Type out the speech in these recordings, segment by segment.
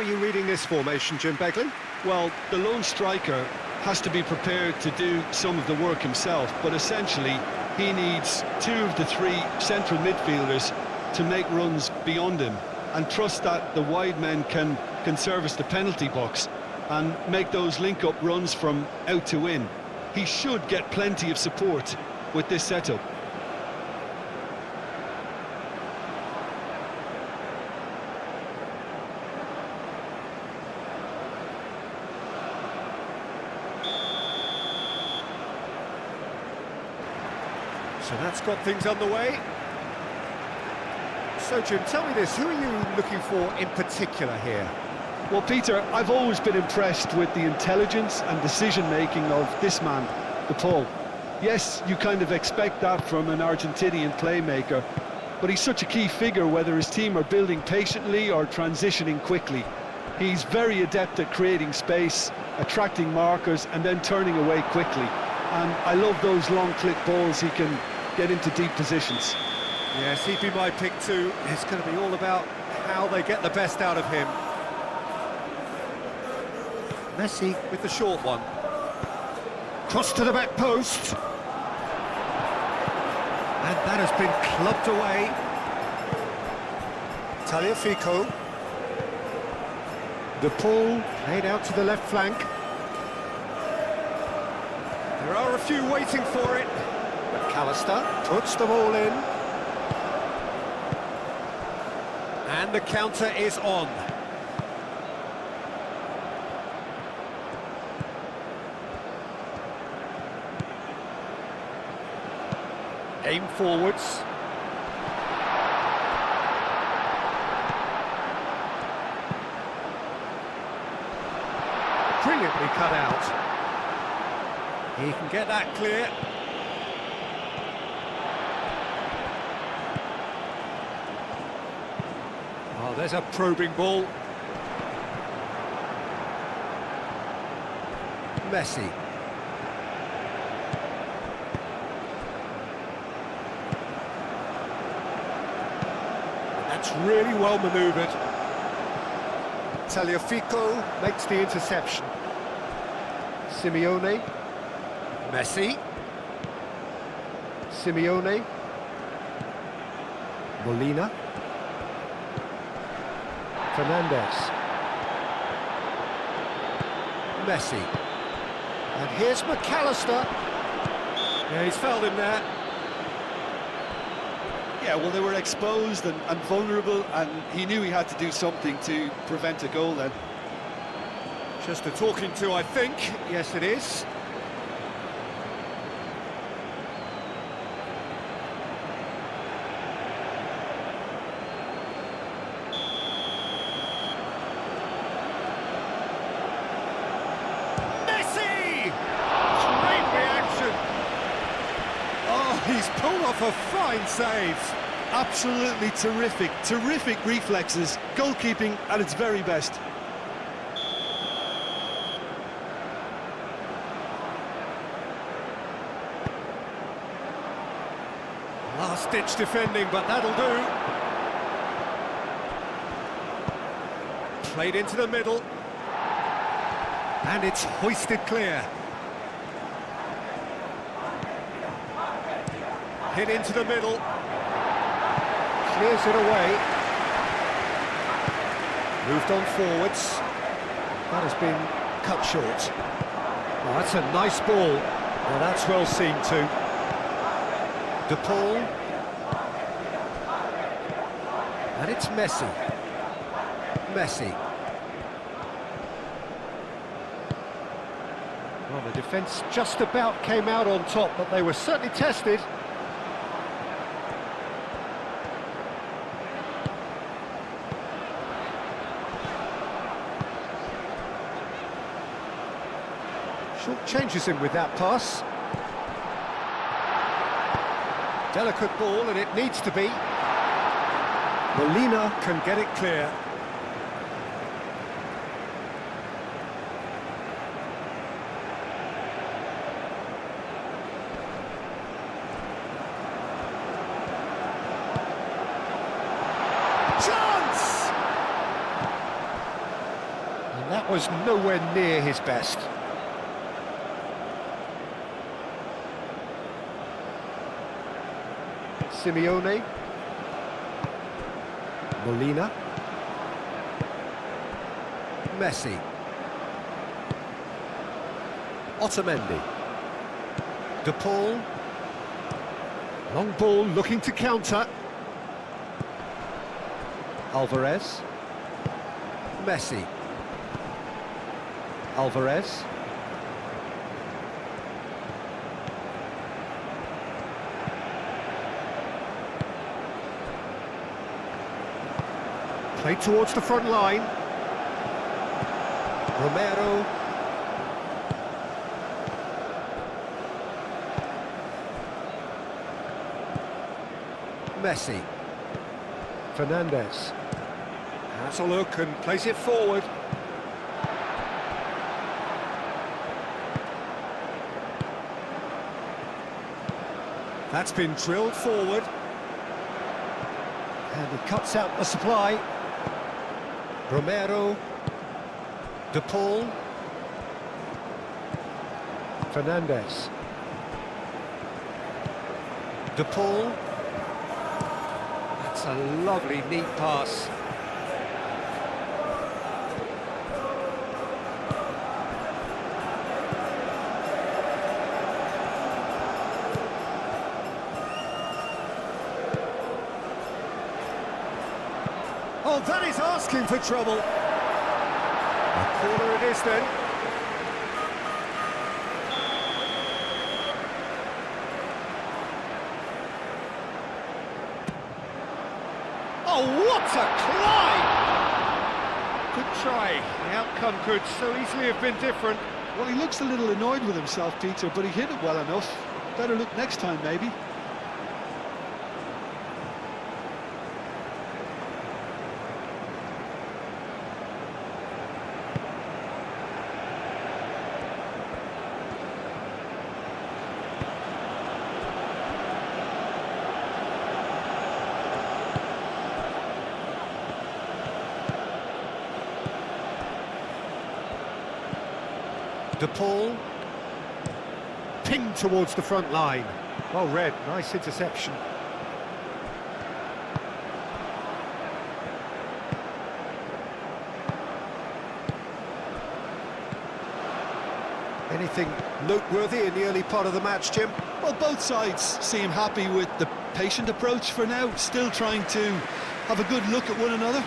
you reading this formation, Jim Beglin? Well, the lone striker has to be prepared to do some of the work himself, but essentially he needs two of the three central midfielders to make runs beyond him and trust that the wide men can service the penalty box and make those link-up runs from out to in. He should get plenty of support with this setup. So that's got things underway. So, Jim, tell me this, who are you looking for in particular here? Well, Peter, I've always been impressed with the intelligence and decision-making of this man, De Paul. Yes, you kind of expect that from an Argentinian playmaker, but he's such a key figure whether his team are building patiently or transitioning quickly. He's very adept at creating space, attracting markers, and then turning away quickly. And I love those long clip balls he can get into deep positions. Yes, he'd be my pick too. It's going to be all about how they get the best out of him. Messi with the short one. Cross to the back post. And that has been clubbed away. Tagliafico. De Paul played out to the left flank. There are a few waiting for it. McAllister puts the ball in. And the counter is on. Aim forwards. Brilliantly cut out. He can get that clear. Oh, there's a probing ball. Messi. That's really well manoeuvred. Tagliafico makes the interception. Simeone. Messi. Simeone. Molina. Fernandez. Messi. And here's McAllister. Yeah, he's fouled him there. Yeah, well, they were exposed and vulnerable, and he knew he had to do something to prevent a goal then. Just a talking to, I think. Yes, it is. He's pulled off a fine save. Absolutely terrific, terrific reflexes, goalkeeping at its very best. Last-ditch defending, but that'll do. Played into the middle. And it's hoisted clear. Hit into the middle. Clears it away. Moved on forwards. That has been cut short. Oh, that's a nice ball. Well, that's well seen too. De Paul. And it's Messi. Messi. Well, the defence just about came out on top, but they were certainly tested. Short changes him with that pass. Delicate ball, and it needs to be. Molina can get it clear. Chance! That was nowhere near his best. Simeone. Molina. Messi. Otamendi. De Paul. Long ball looking to counter. Alvarez. Messi. Alvarez. Played towards the front line. Romero. Messi. Fernandez. Has a look and plays it forward. That's been drilled forward. And he cuts out the supply. Romero. De Paul. Fernandez. De Paul. That's a lovely, neat pass. Oh, that is asking for trouble. A corner it is then. Oh, what a climb! Good try. The outcome could so easily have been different. Well, he looks a little annoyed with himself, Peter, but he hit it well enough. Better look next time, maybe. De Paul. Pinged towards the front line. Well read, nice interception. Anything noteworthy in the early part of the match, Jim? Well, both sides seem happy with the patient approach for now, still trying to have a good look at one another.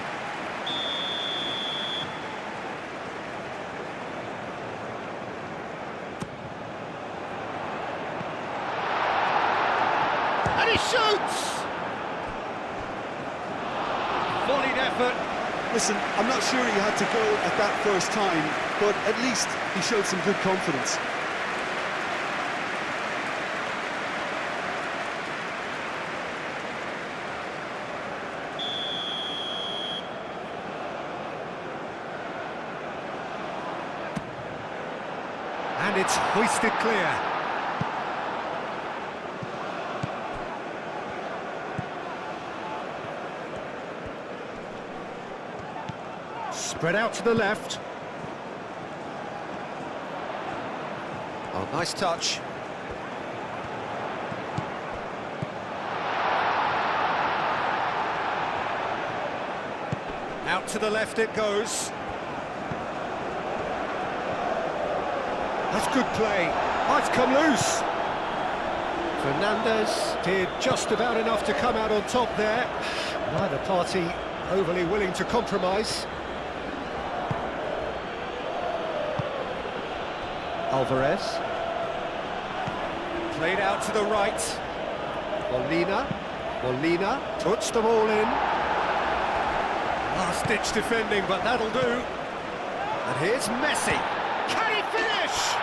And he shoots! Volleyed effort. Listen, I'm not sure he had to go at that first time, but at least he showed some good confidence. And it's hoisted clear. Spread out to the left. Oh, nice touch. Out to the left it goes. That's good play. Oh, it's come loose. Fernandez did just about enough to come out on top there. Neither party overly willing to compromise. Alvarez. Played out to the right. Molina puts the ball in. Last-ditch defending, but that'll do. And here's Messi. Can he finish?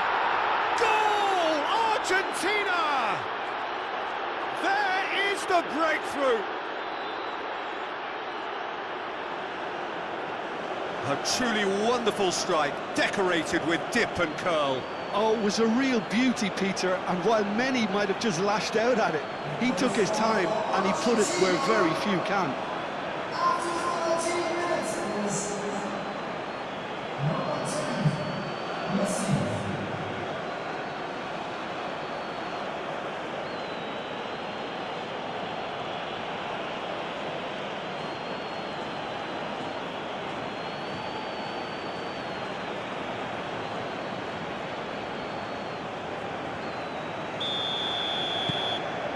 Goal! Argentina! There is the breakthrough. A truly wonderful strike, decorated with dip and curl. Oh, it was a real beauty, Peter, and while many might have just lashed out at it, he took his time and he put it where very few can.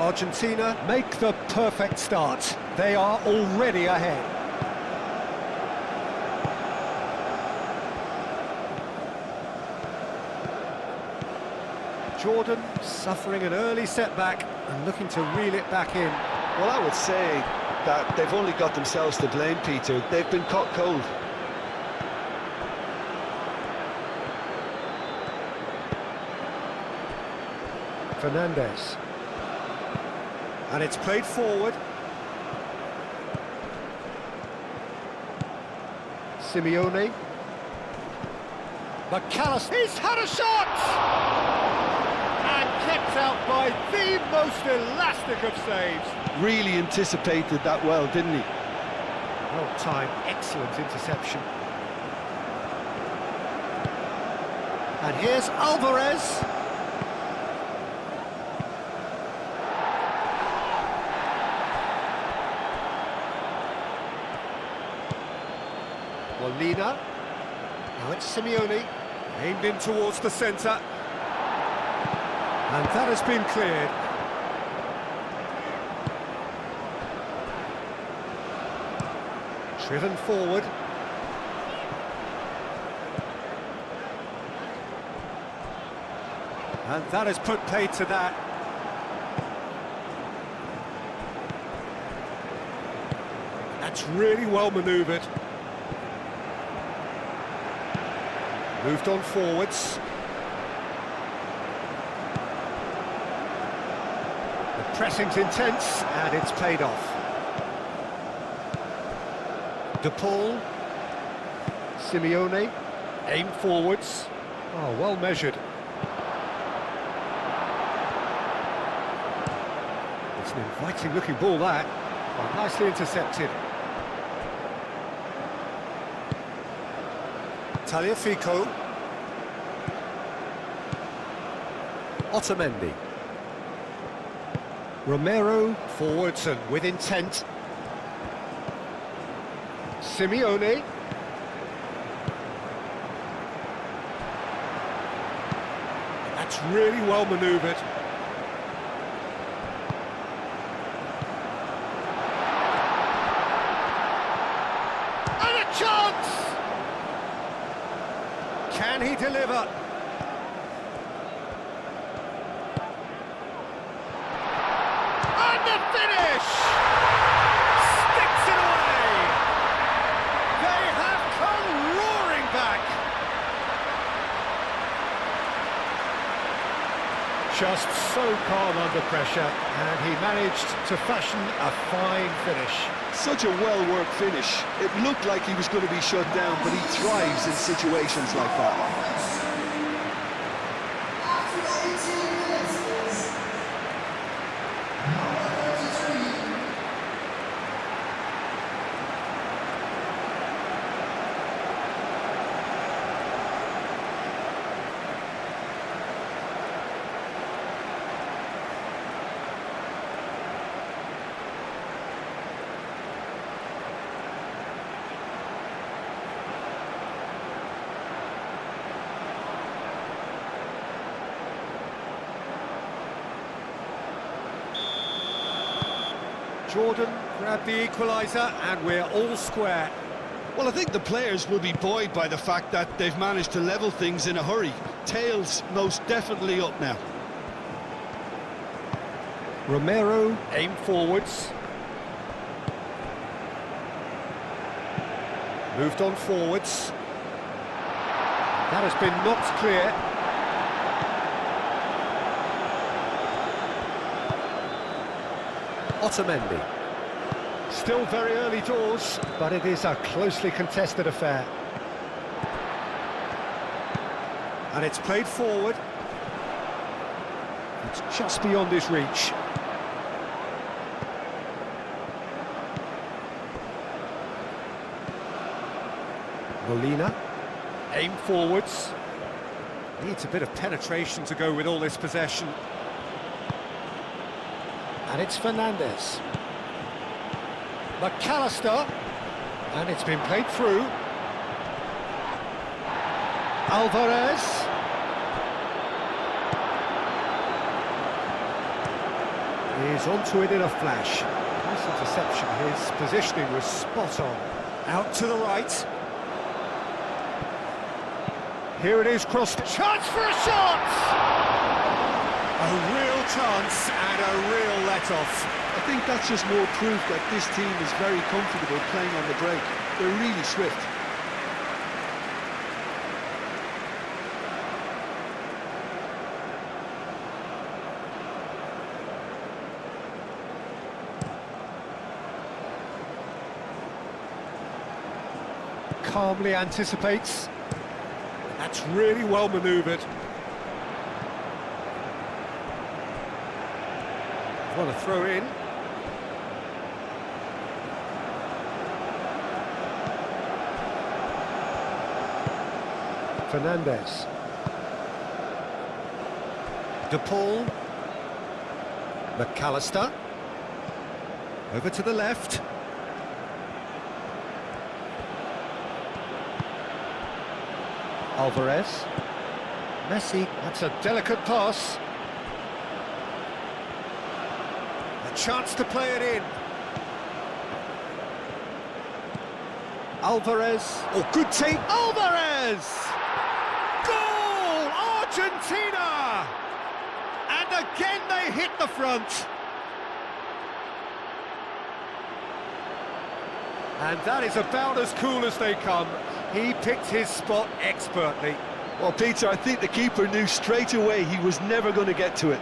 Argentina make the perfect start. They are already ahead. Jordan suffering an early setback and looking to reel it back in. Well, I would say that they've only got themselves to blame, Peter. They've been caught cold. Fernandez. And it's played forward. Simeone. McAllister. He's had a shot! And kept out by the most elastic of saves. Really anticipated that well, didn't he? Well timed, excellent interception. And here's Alvarez. Molina. Now it's Simeone, aimed in towards the centre. And that has been cleared. Driven forward. And that has put paid to that. That's really well manoeuvred. Moved on forwards. The pressing's intense, and it's paid off. De Paul. Simeone. Aimed forwards. Oh, well measured. It's an inviting looking ball, that. Oh, nicely intercepted. Tagliafico. Otamendi. Romero forwards and with intent. Simeone. That's really well manoeuvred. And a chance! Can he deliver? And the finish! Sticks it away! They have come roaring back! Just so calm under pressure, and he managed to fashion a fine finish. Such a well-worked finish. It looked like he was going to be shut down, but he thrives in situations like that. Jordan grabbed the equaliser, and we're all square. Well, I think the players will be buoyed by the fact that they've managed to level things in a hurry. Tails most definitely up now. Romero aimed forwards. Moved on forwards. That has been knocked clear. Otamendi. Still very early doors, but it is a closely contested affair. And it's played forward. It's just beyond his reach. Molina. Aim forwards. Needs a bit of penetration to go with all this possession. And it's Fernandez. McAllister. And it's been played through. Alvarez. He's onto it in a flash. Nice interception. His positioning was spot on. Out to the right. Here it is, crossed. Chance for a shot! A real chance and a real let-off. I think that's just more proof that this team is very comfortable playing on the break. They're really swift. Calmly anticipates. That's really well manoeuvred. Want to throw in. Fernandez. De Paul. McAllister. Over to the left. Alvarez. Messi. That's a delicate pass. A chance to play it in. Alvarez. Oh, good take. Alvarez! Goal! Argentina! And again they hit the front. And that is about as cool as they come. He picked his spot expertly. Well, Peter, I think the keeper knew straight away he was never going to get to it.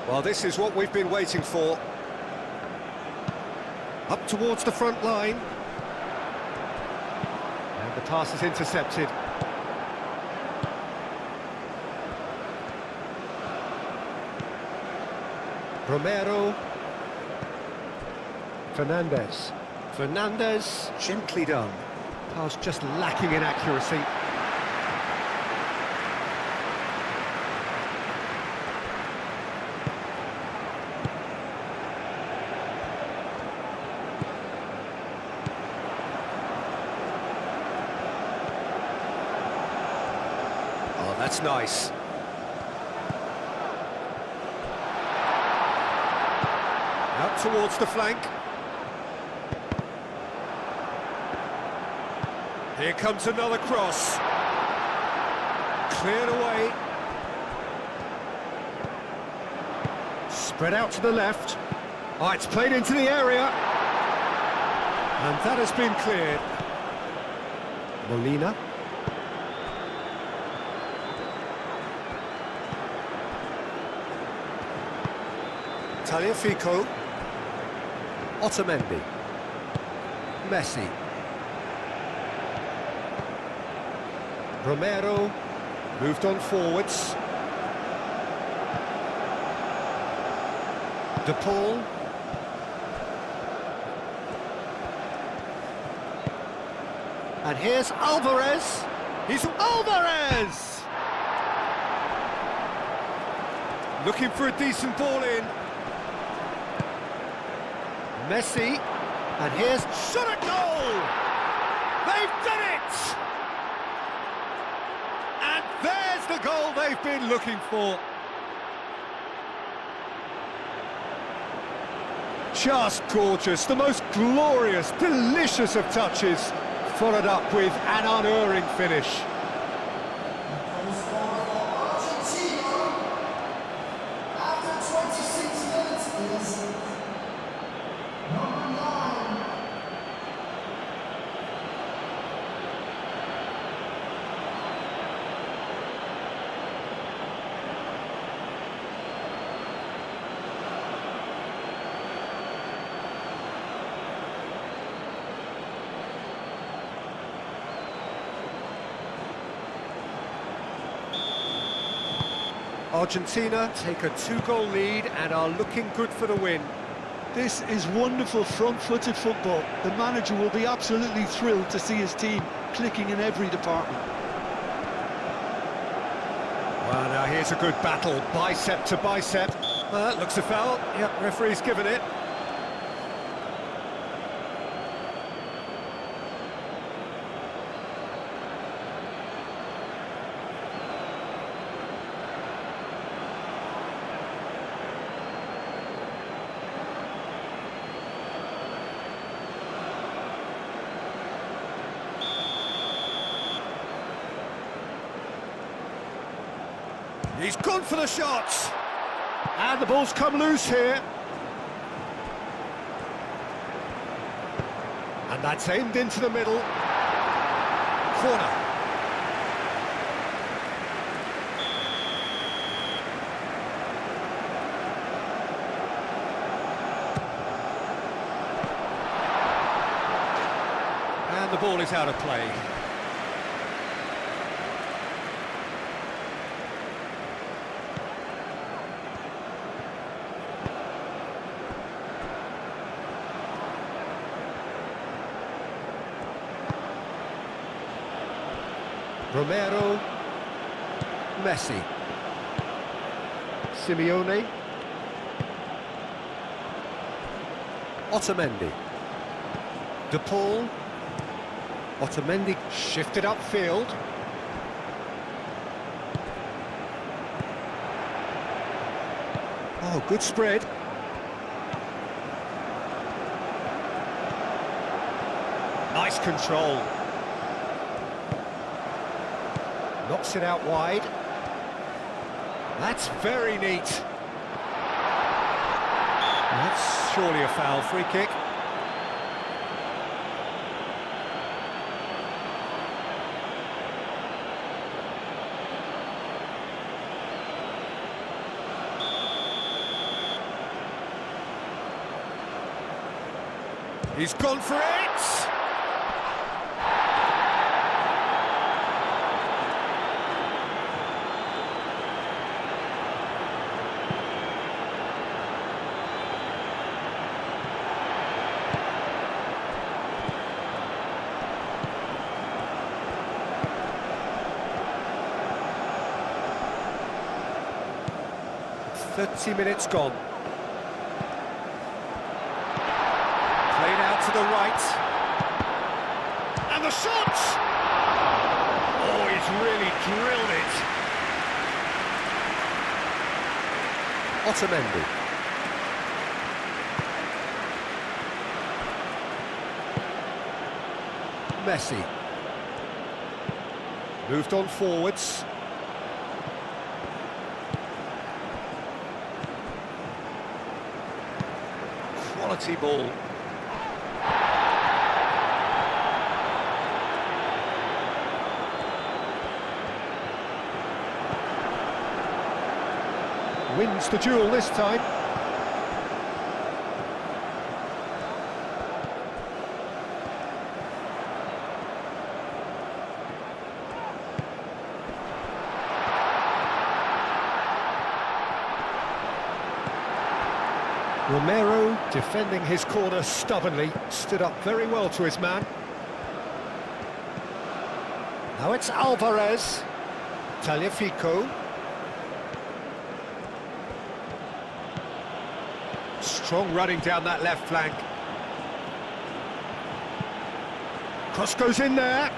Well, this is what we've been waiting for. Up towards the front line. And the pass is intercepted. Romero. Fernandez. Fernandez, gently done. Pass just lacking in accuracy. Oh, that's nice. Out towards the flank. Here comes another cross. Cleared away. Spread out to the left. Oh, it's played into the area. And that has been cleared. Molina. Tagliafico. Otamendi. Messi. Romero moved on forwards. De Paul. And here's Alvarez. He's Alvarez! Looking for a decent ball in. Messi. And here's shot at goal! They've done it! And there's the goal they've been looking for. Just gorgeous, the most glorious, delicious of touches, followed up with an unerring finish. Argentina take a 2-goal lead and are looking good for the win. This is wonderful front-footed football. The manager will be absolutely thrilled to see his team clicking in every department. Well, now here's a good battle, bicep to bicep. Looks a foul. Yep, referee's given it. He's gone for the shots. And the ball's come loose here. And that's aimed into the middle. Corner. And the ball is out of play. Romero, Messi, Simeone, Otamendi, De Paul, Otamendi shifted upfield. Oh, good spread. Nice control. Knocks it out wide. That's very neat. That's surely a foul. Free kick. He's gone for it! "30 minutes gone. Played out to the right. And the shot! Oh, he's really drilled it. Otamendi. Messi. Moved on forwards. Quality ball. Wins the duel this time. Romero, defending his corner stubbornly, stood up very well to his man. Now it's Alvarez. Tagliafico. Strong running down that left flank. Cross goes in there.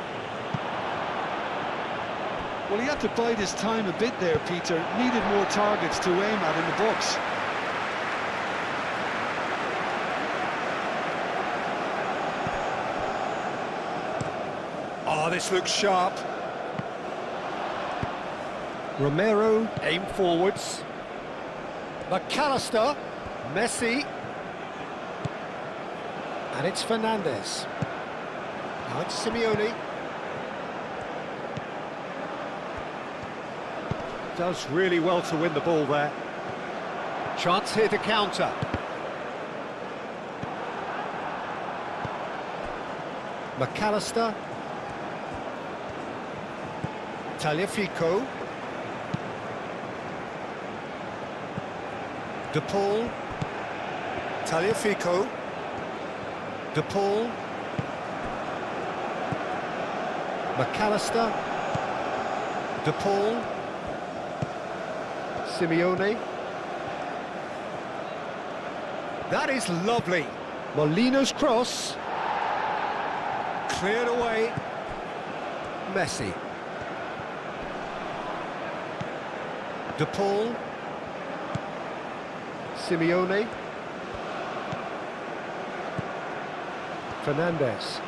Well, he had to bide his time a bit there, Peter. Needed more targets to aim at in the box. Oh, this looks sharp. Romero, aim forwards. McAllister, Messi. And it's Fernandez. Now it's Simeone. Does really well to win the ball there. Chance here to counter. McAllister. Tagliafico. De Paul. Tagliafico. De Paul. McAllister. De Paul. Simeone. That is lovely. Molina's cross. Cleared away. Messi. De Paul. Simeone. Fernandez.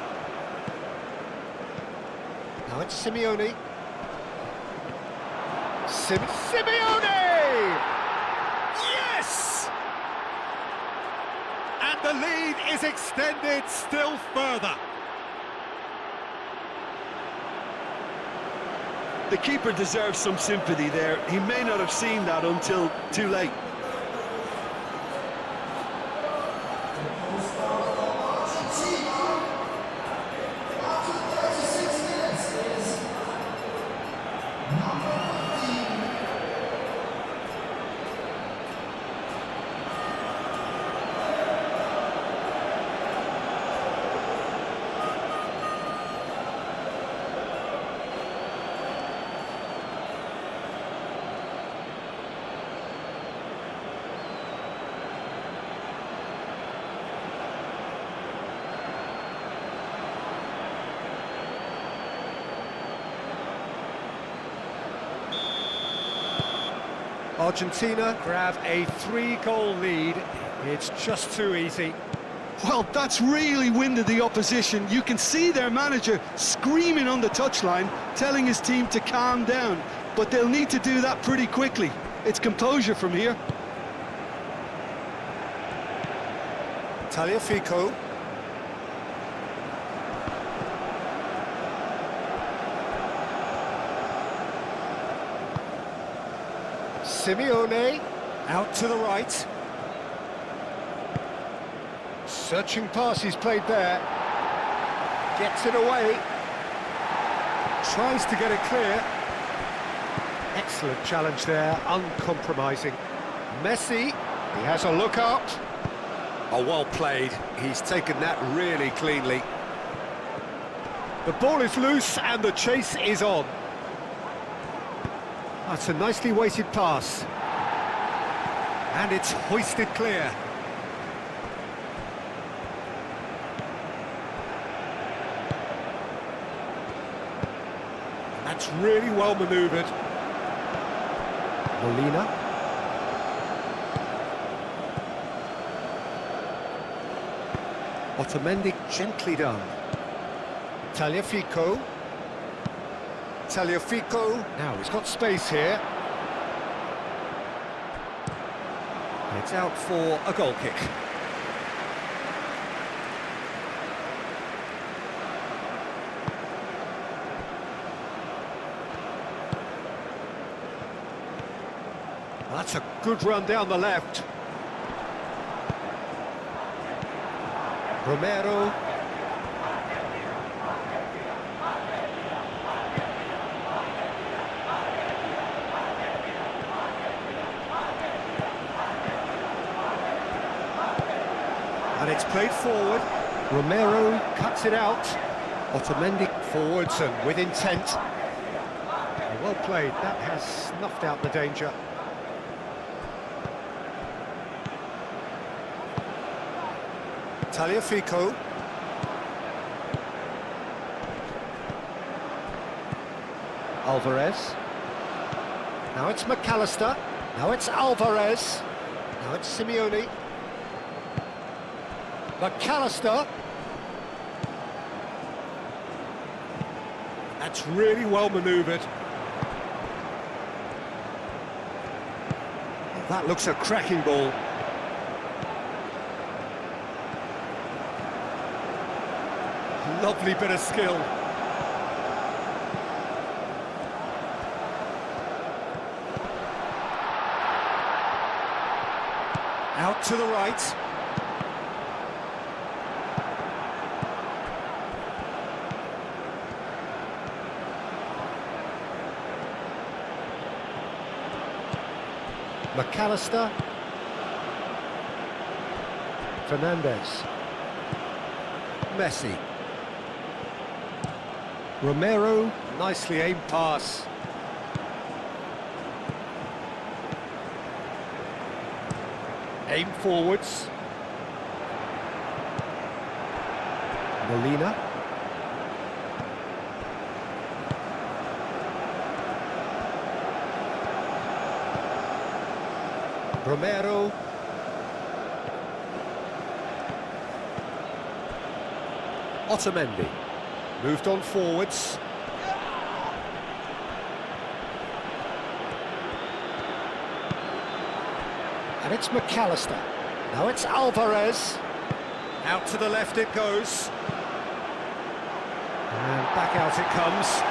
Now it's Simeone. Simeone! Yes! And the lead is extended still further. The keeper deserves some sympathy there. He may not have seen that until too late. Argentina grab a 3-goal lead. It's just too easy. Well, that's really winded the opposition. You can see their manager screaming on the touchline, telling his team to calm down. But they'll need to do that pretty quickly. It's composure from here. Tagliafico. Simeone, out to the right. Searching pass he's played there. Gets it away. Tries to get it clear. Excellent challenge there, uncompromising. Messi, he has a look up. Oh, well played. He's taken that really cleanly. The ball is loose and the chase is on. That's a nicely weighted pass. And it's hoisted clear. That's really well manoeuvred. Molina. Otamendi gently done. Tagliafico. Tagliafico. Now he's got space here. It's out for a goal kick. That's a good run down the left. Romero. And it's played forward. Romero cuts it out. Otamendi forwards and with intent. Well played, that has snuffed out the danger. Tagliafico. Alvarez. Now it's McAllister. Now it's Alvarez. Now it's Simeone. McAllister. That's really well manoeuvred. That looks a cracking ball. Lovely bit of skill. Out to the right. McAllister. Fernandez. Messi. Romero, nicely aimed pass. Aim forwards. Molina. Romero. Otamendi. Moved on forwards. And it's McAllister. Now it's Alvarez. Out to the left it goes. And back out it comes.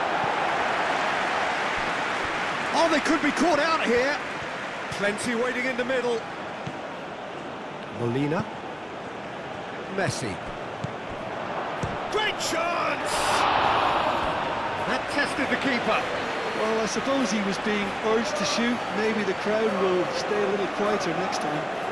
Oh, they could be caught out here. Plenty waiting in the middle. Molina. Messi. Great chance! That tested the keeper. Well, I suppose he was being urged to shoot. Maybe the crowd will stay a little quieter next time.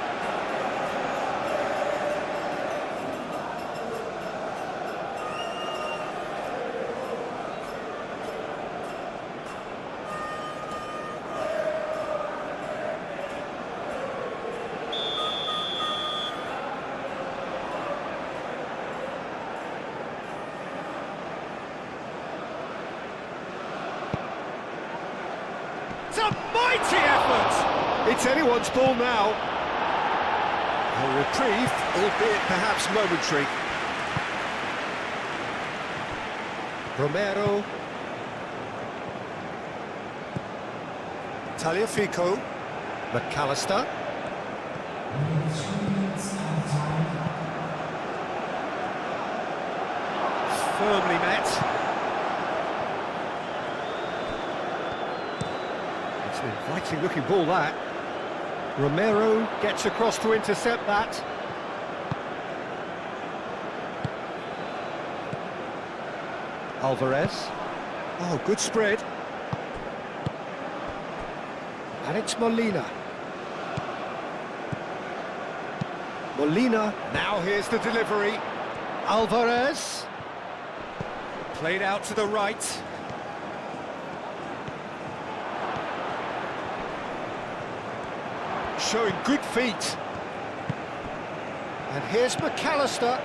It's a mighty effort! It's anyone's ball now. A reprieve, albeit perhaps momentary. Romero. Tagliafico. McAllister. Firmly met. It's an inviting looking ball, that. Romero gets across to intercept that. Alvarez. Oh, good spread. And it's Molina. Molina. Now here's the delivery. Alvarez. Played out to the right. Showing good feet. And here's McAllister.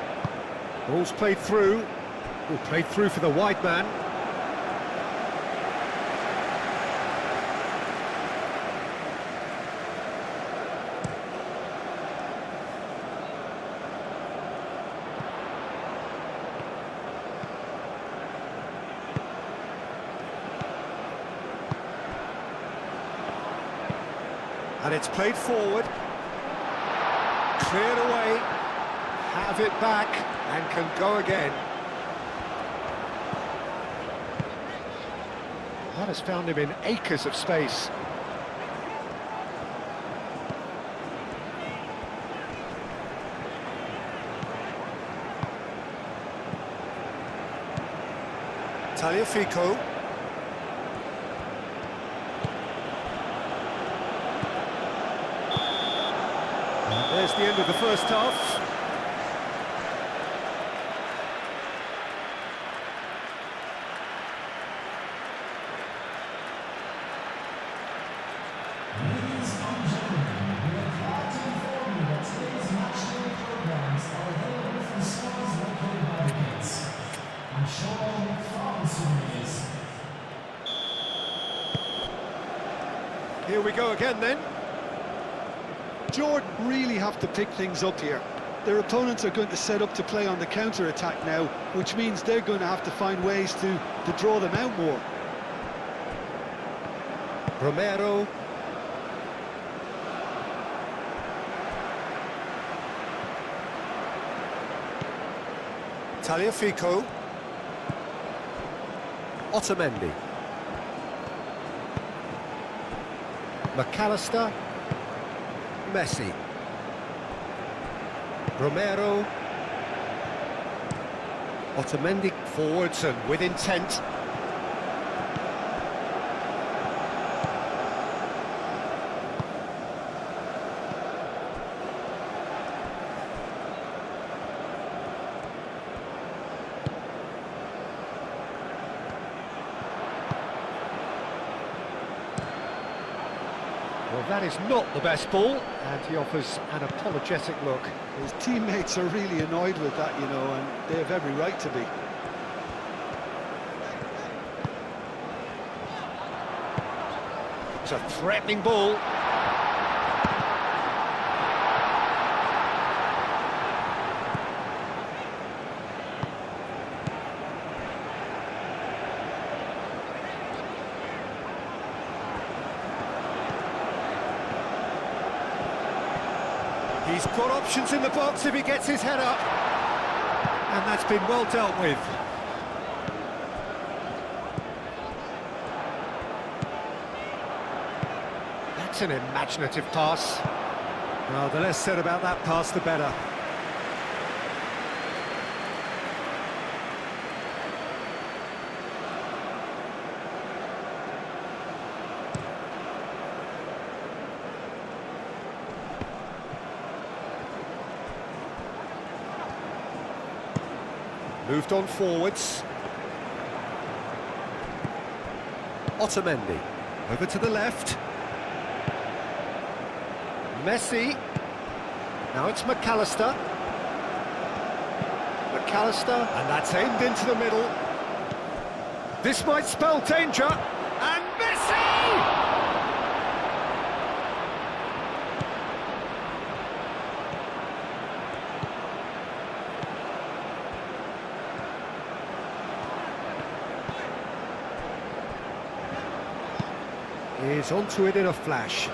Ball's played through. Ball played through for the wide man. And it's played forward, cleared away, have it back, and can go again. That has found him in acres of space. Tagliafico. There's the end of the first half. Ladies and gentlemen, we are glad to inform you that today's matchday programs are available from stores located by the gates. I'm sure far souvenirs. Here we go again then. Jordan really have to pick things up here. Their opponents are going to set up to play on the counter-attack now, which means they're going to have to find ways to draw them out more. Romero. Tagliafico. Otamendi. McAllister. Messi. Romero. Otamendi forwards and with intent. Well, that is not the best ball, and he offers an apologetic look. His teammates are really annoyed with that, you know, and they have every right to be. It's a threatening ball. He's got options in the box if he gets his head up. And that's been well dealt with. That's an imaginative pass. Well, the less said about that pass, the better. Moved on forwards. Otamendi. Over to the left. Messi. Now it's McAllister. McAllister, and that's aimed into the middle. This might spell danger. And Messi! Is onto it in a flash.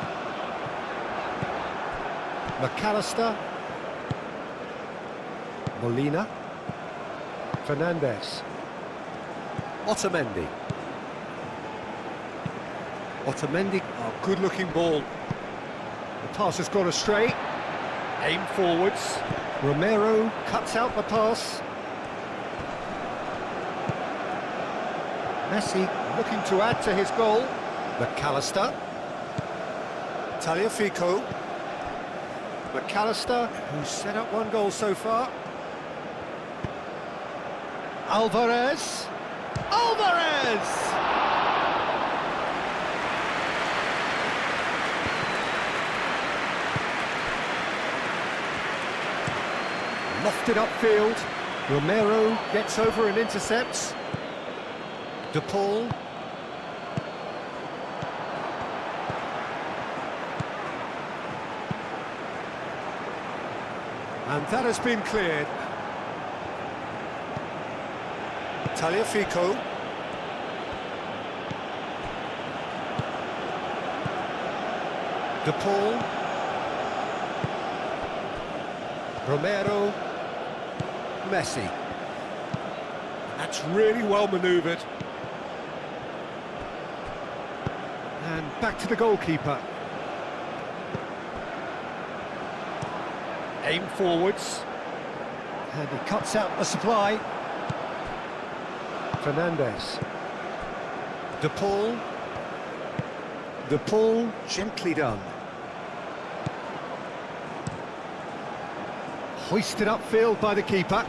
McAllister. Molina. Fernandez. Otamendi. Otamendi, oh, good-looking ball. The pass has gone astray. Aim forwards. Romero cuts out the pass. Messi looking to add to his goal. McAllister. Tagliafico. McAllister, who's set up one goal so far. Alvarez. Alvarez! Lofted upfield. Romero gets over and intercepts. De Paul. And that has been cleared. Tagliafico. De Paul. Romero. Messi. That's really well manoeuvred. And back to the goalkeeper. Aim forwards, and he cuts out the supply. Fernandez. De Paul. De Paul, gently done. Hoisted upfield by the keeper.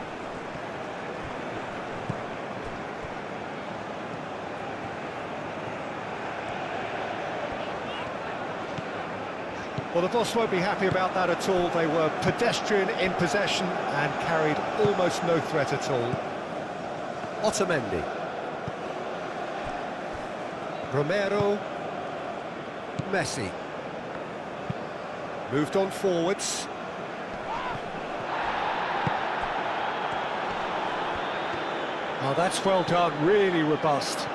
Well, the boss won't be happy about that at all. They were pedestrian in possession and carried almost no threat at all. Otamendi. Romero. Messi. Moved on forwards. Oh, that's well done, really robust.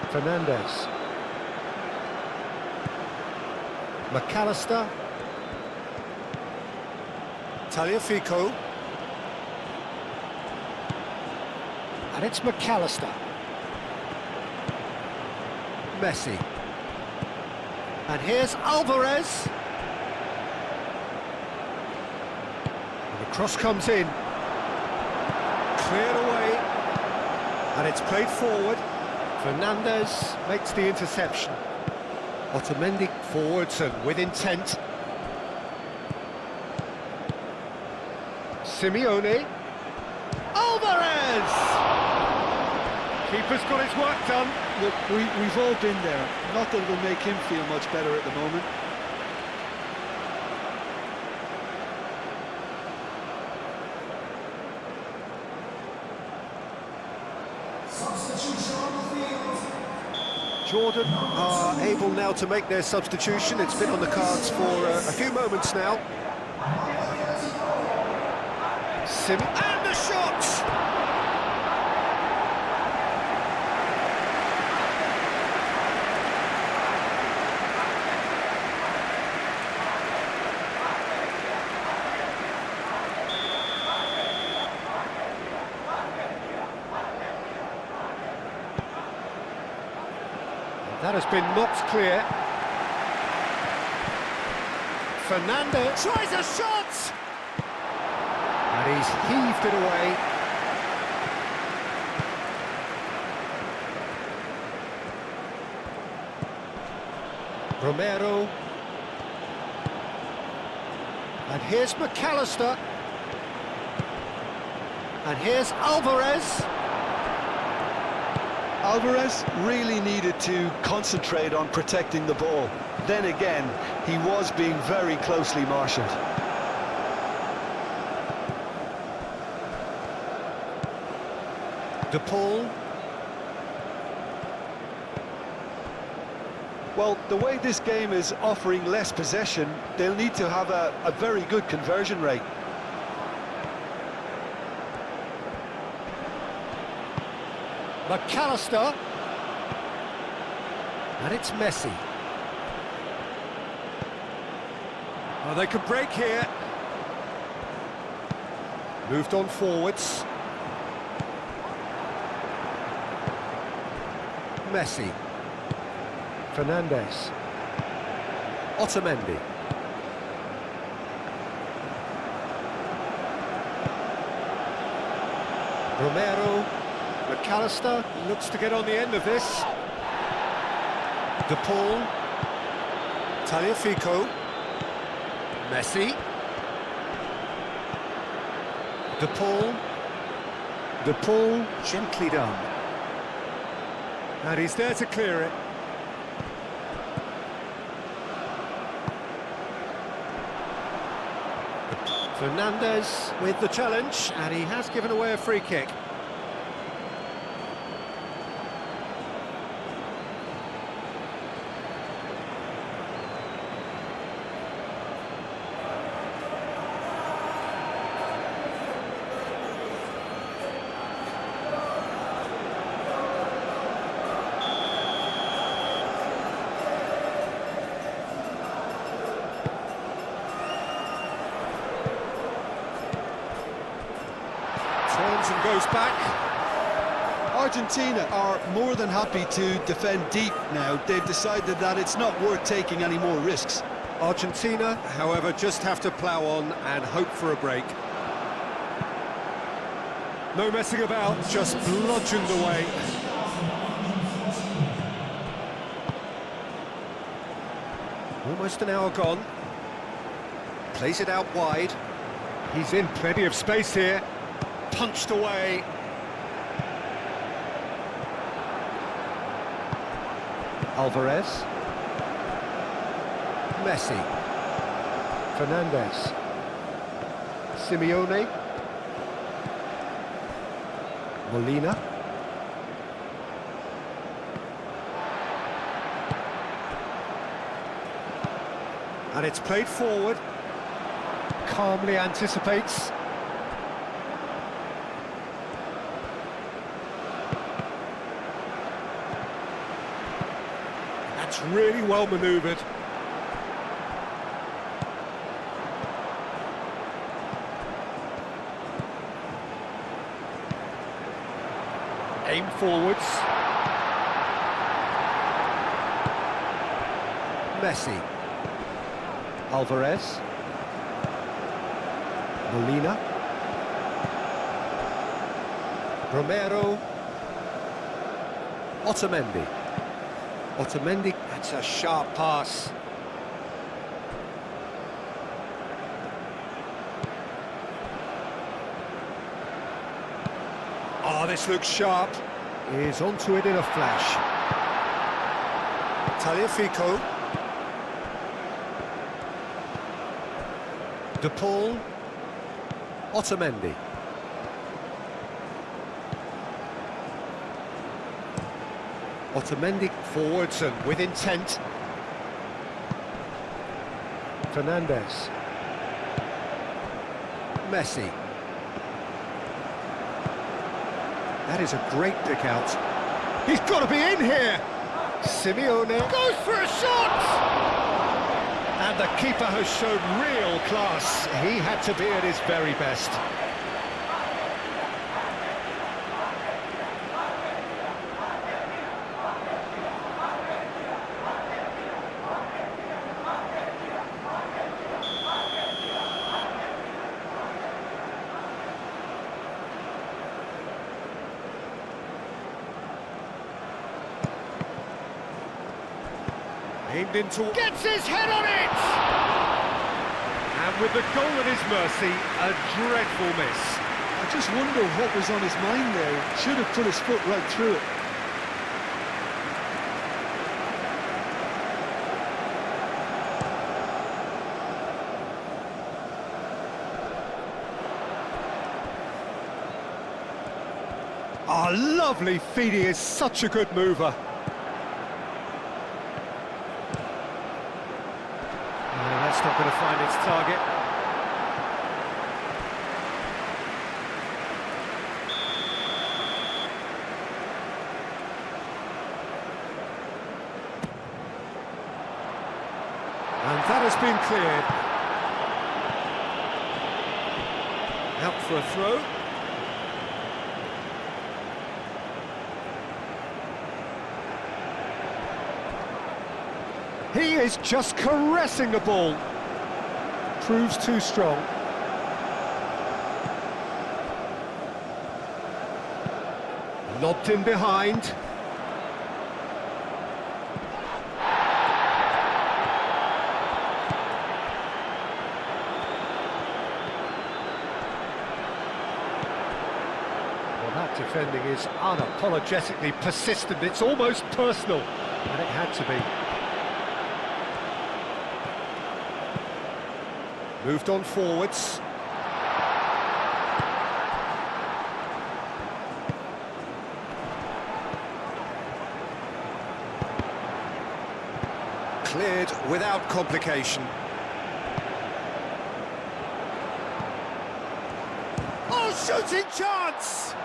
Fernandez. McAllister. Tagliafico. And it's McAllister. Messi. And here's Alvarez. And the cross comes in. Cleared away. And it's played forward. Fernandez makes the interception. Otamendi forwards and with intent. Simeone. Alvarez! Keeper's got his work done. Look, we've all been there. Not that it'll make him feel much better at the moment. Substitution on the field. Jordan are able now to make their substitution. It's been on the cards for a few moments now. And the shot! That has been knocked clear. Fernandez tries a shot! And he's heaved it away. Romero. And here's McAllister. And here's Alvarez. Alvarez really needed to concentrate on protecting the ball. Then again, he was being very closely marshalled. De Paul. Well, the way this game is offering less possession, they'll need to have a very good conversion rate. McAllister. And it's Messi. Oh, they could break here. Moved on forwards. Messi. Fernandez. Otamendi. Romero. McAllister looks to get on the end of this. De Paul. Tagliafico. Messi. De Paul. De Paul, gently done. And he's there to clear it. Fernandez with the challenge, and he has given away a free kick. Turns and goes back. Argentina are more than happy to defend deep now. They've decided that it's not worth taking any more risks. Argentina, however, just have to plough on and hope for a break. No messing about, just bludgeoned away. Almost an hour gone. Plays it out wide. He's in plenty of space here. Punched away. Alvarez. Messi. Fernandez. Simeone. Molina. And it's played forward. Calmly anticipates. That's really well manoeuvred. Aim forwards. Messi. Alvarez. Molina. Romero. Otamendi. Otamendi, that's a sharp pass. Oh, this looks sharp. Is onto it in a flash. Tagliafico. De Paul. Otamendi. Otamendi forwards and with intent. Fernandez. Messi. That is a great pick out. He's got to be in here! Simeone goes for a shot! And the keeper has shown real class. He had to be at his very best. Aimed into... Gets his head on it! And with the goal at his mercy, a dreadful miss. I just wonder what was on his mind there. Should have put his foot right through it. Oh, lovely feed. He is such a good mover. That's not going to find its target. And that has been cleared. Out for a throw. He is just caressing the ball. Proves too strong. Lobbed in behind. Well, that defending is unapologetically persistent. It's almost personal, and it had to be. Moved on forwards. Cleared without complication. Oh, shooting chance!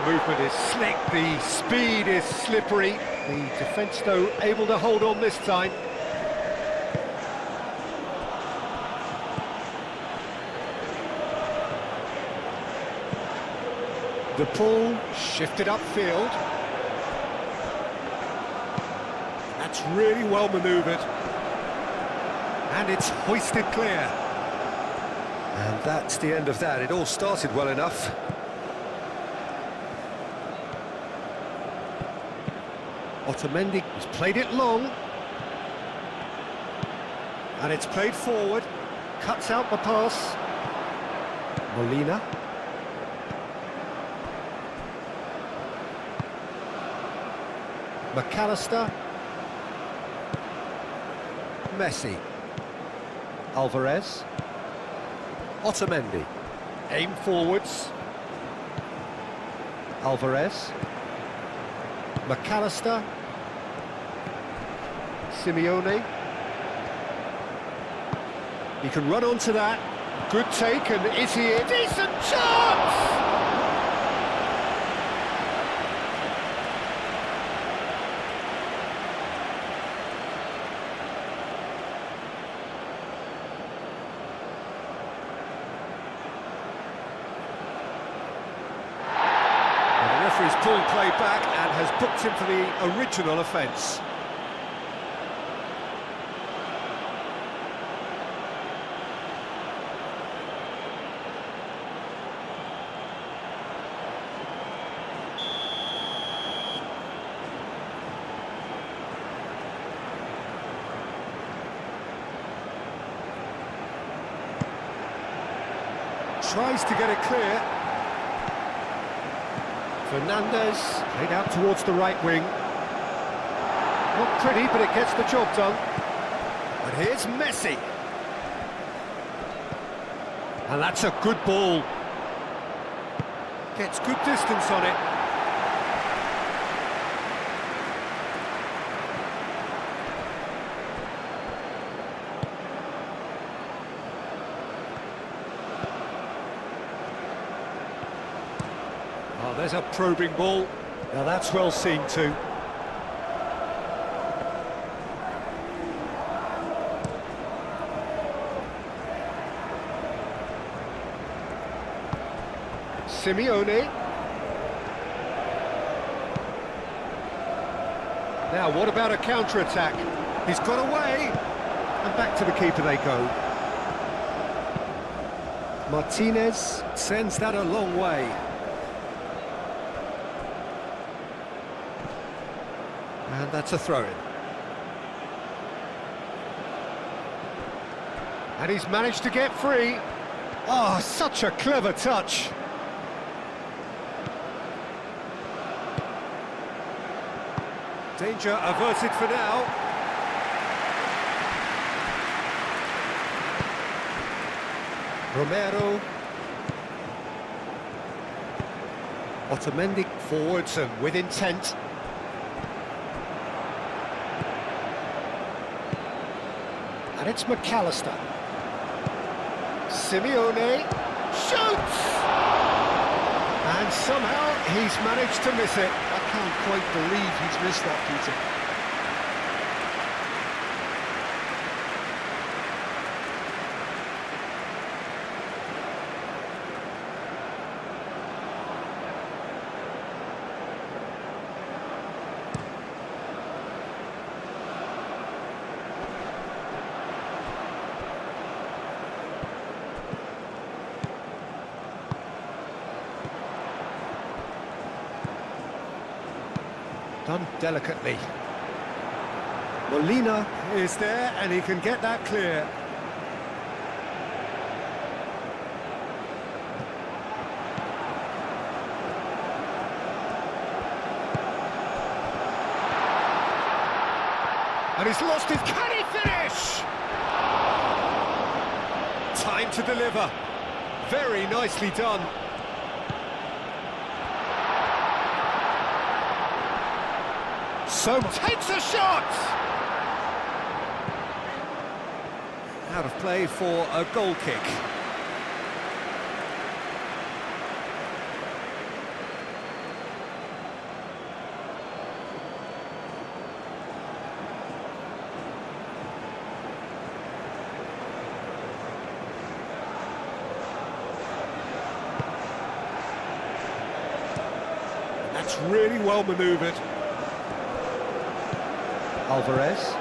Movement is slick, the speed is slippery. The defence, though, able to hold on this time. De Paul shifted upfield. That's really well manoeuvred. And it's hoisted clear. And that's the end of that. It all started well enough. Otamendi has played it long. And it's played forward. Cuts out the pass. Molina. McAllister. Messi. Alvarez. Otamendi. Aim forwards. Alvarez. McAllister. Simeone. He can run onto that. Good take, and is he a decent chance? And the referee's pulled play back and has booked him for the original offence. Tries to get it clear. Fernandez, played out towards the right wing. Not pretty, but it gets the job done. And here's Messi. And that's a good ball. Gets good distance on it. Oh, there's a probing ball. Now that's well seen too. Simeone. Now, what about a counter-attack? He's got away, and back to the keeper they go. Martinez sends that a long way. And that's a throw-in. And he's managed to get free. Oh, such a clever touch. Danger averted for now. Romero. Otamendi forwards and with intent. And it's McAllister. Simeone shoots! And somehow he's managed to miss it. I can't quite believe he's missed that, Peter. Done delicately. Molina is there, and he can get that clear. And he's lost his... Can he finish? Time to deliver. Very nicely done. So takes a shot! Out of play for a goal kick. That's really well manoeuvred. Alvarez.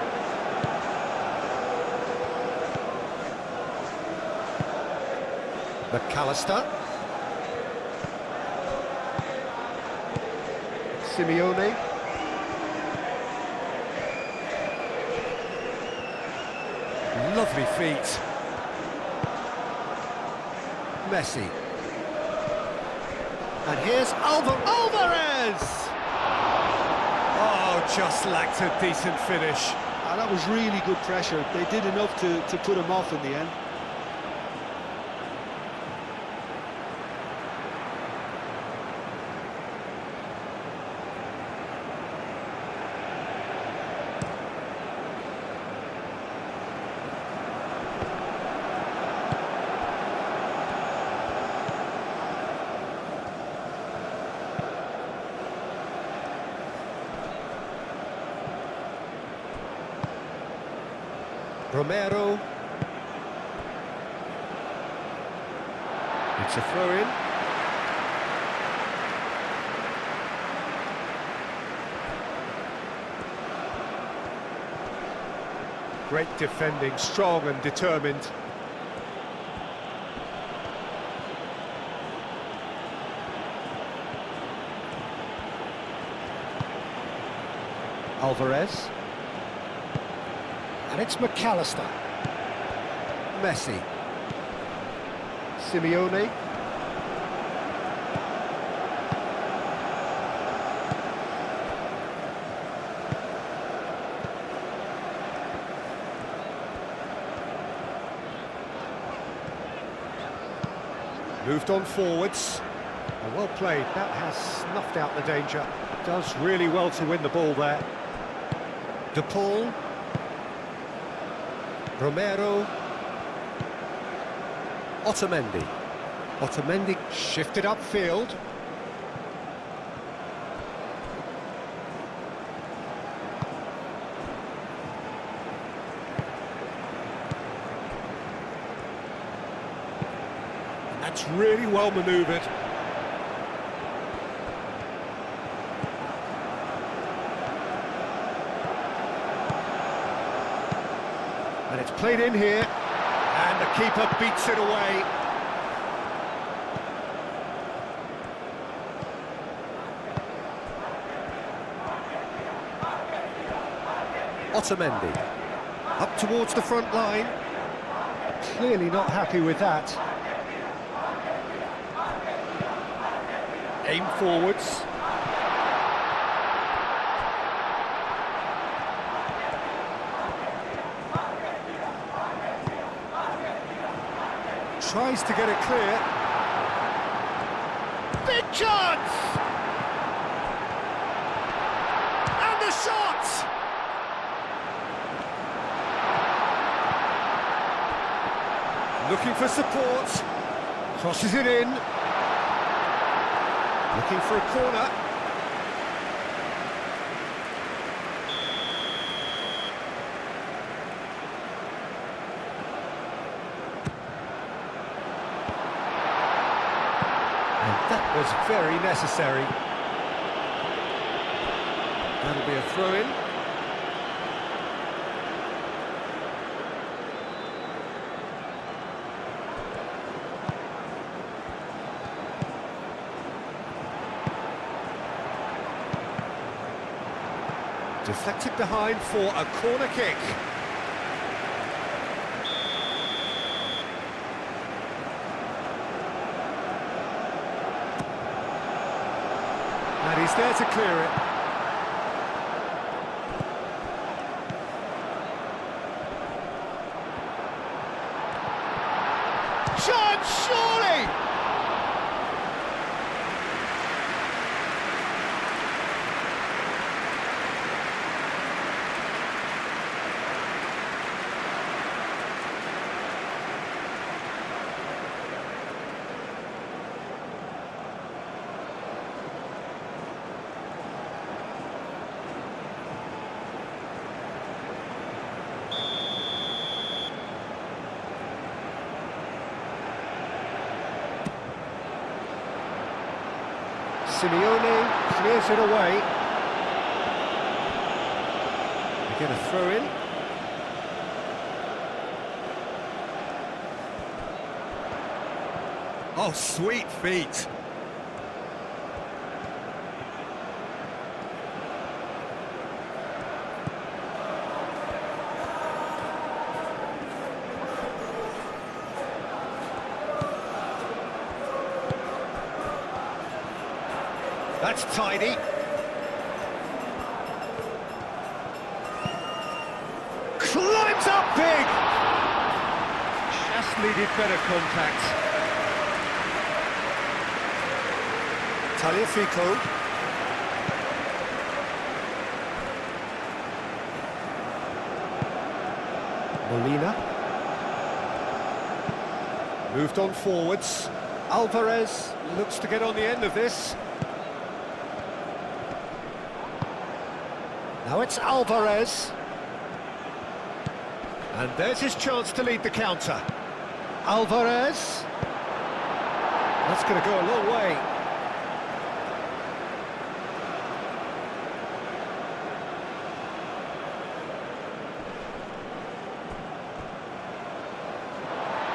McAllister. Simeone. Lovely feet. Messi. And here's Alvarez! Oh, just lacked a decent finish. That was really good pressure. They did enough to put him off in the end. Romero. It's a throw-in. Great defending, strong and determined. Alvarez. And it's McAllister. Messi. Simeone. Moved on forwards. Oh, well played. That has snuffed out the danger. Does really well to win the ball there. De Paul. Romero. Otamendi. Otamendi shifted upfield. And that's really well manoeuvred. And it's played in here, and the keeper beats it away. Otamendi, up towards the front line. Clearly not happy with that. Aim forwards. Tries to get it clear. Big chance! And the shot! Looking for support. Crosses it in. Looking for a corner. That was very necessary. That'll be a throw-in. Deflected behind for a corner kick. And he's there to clear it. Chance, surely! Simeone clears it away. They get a throw in. Oh, sweet feet. That's tidy. Climbs up big! Just needed better contact. Tagliafico. Molina. Moved on forwards. Alvarez looks to get on the end of this. Now it's Alvarez. And there's his chance to lead the counter. Alvarez. That's going to go a long way.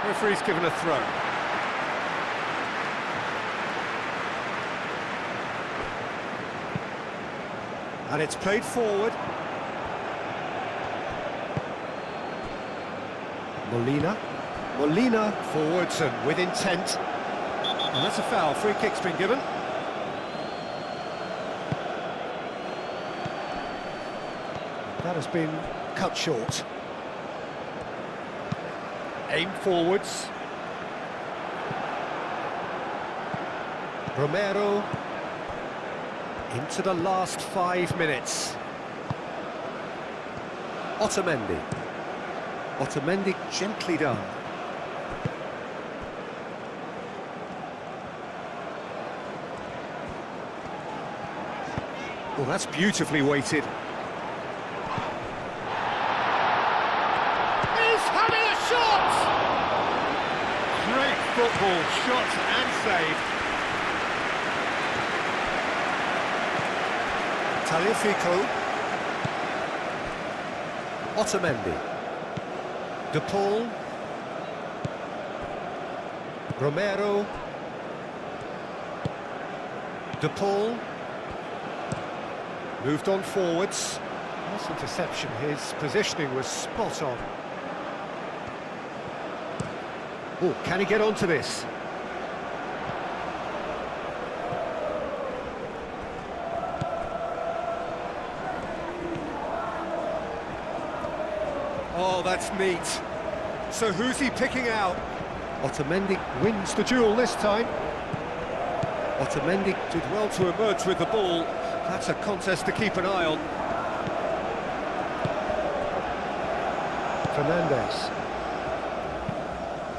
Referee's given a throw. And it's played forward. Molina. Molina forwards and with intent. And that's a foul. Free kick's been given. That has been cut short. Aim forwards. Romero into the last 5 minutes. Otamendi. Otamendi gently done. Well, that's beautifully weighted. He's having a shot! Great football, shot and save. Tagliafico. Otamendi. De Paul. Romero. De Paul. Moved on forwards. Nice interception. His positioning was spot on. Oh, can he get onto this? Oh, that's neat. So who's he picking out? Otamendi wins the duel this time. Otamendi did well to emerge with the ball. That's a contest to keep an eye on. Fernandez.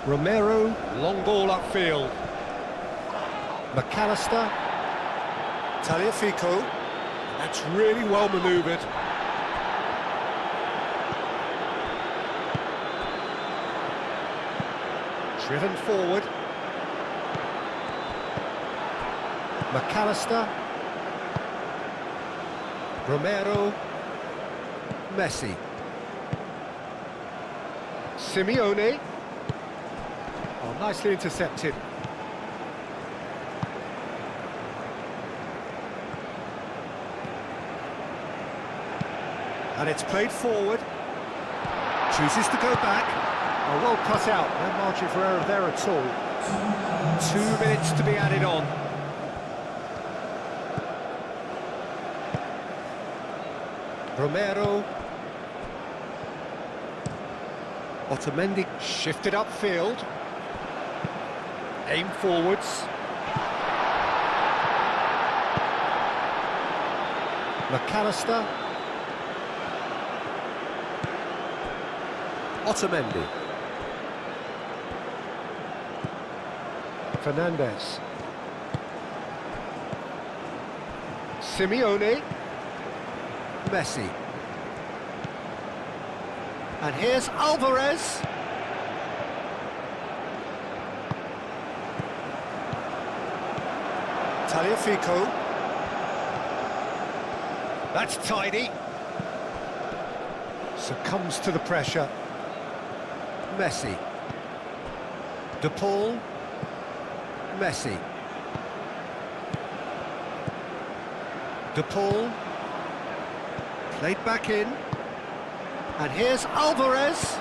Romero, long ball upfield. McAllister. Tagliafico. That's really well manoeuvred. Driven forward. McAllister. Romero. Messi. Simeone. Oh, nicely intercepted. And it's played forward. Chooses to go back. Oh, well cut out. No margin for error there at all. 2 minutes to be added on. Romero. Otamendi shifted upfield. Aim forwards. McAllister. Otamendi. Fernandez. Simeone. Messi. And here's Alvarez. Tagliafico. That's tidy. Succumbs to the pressure. Messi. De Paul. Messi. De Paul. Played back in. And here's Alvarez.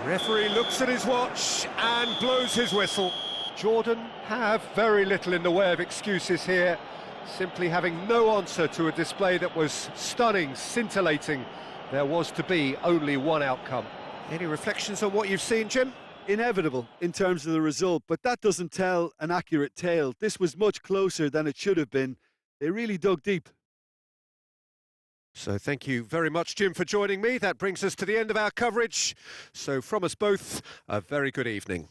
Referee looks at his watch and blows his whistle. Jordan have very little in the way of excuses here, simply having no answer to a display that was stunning, scintillating. There was to be only one outcome. Any reflections on what you've seen, Jim? Inevitable in terms of the result, but that doesn't tell an accurate tale. This was much closer than it should have been. They really dug deep. So thank you very much, Jim, for joining me. That brings us to the end of our coverage. So from us both, a very good evening.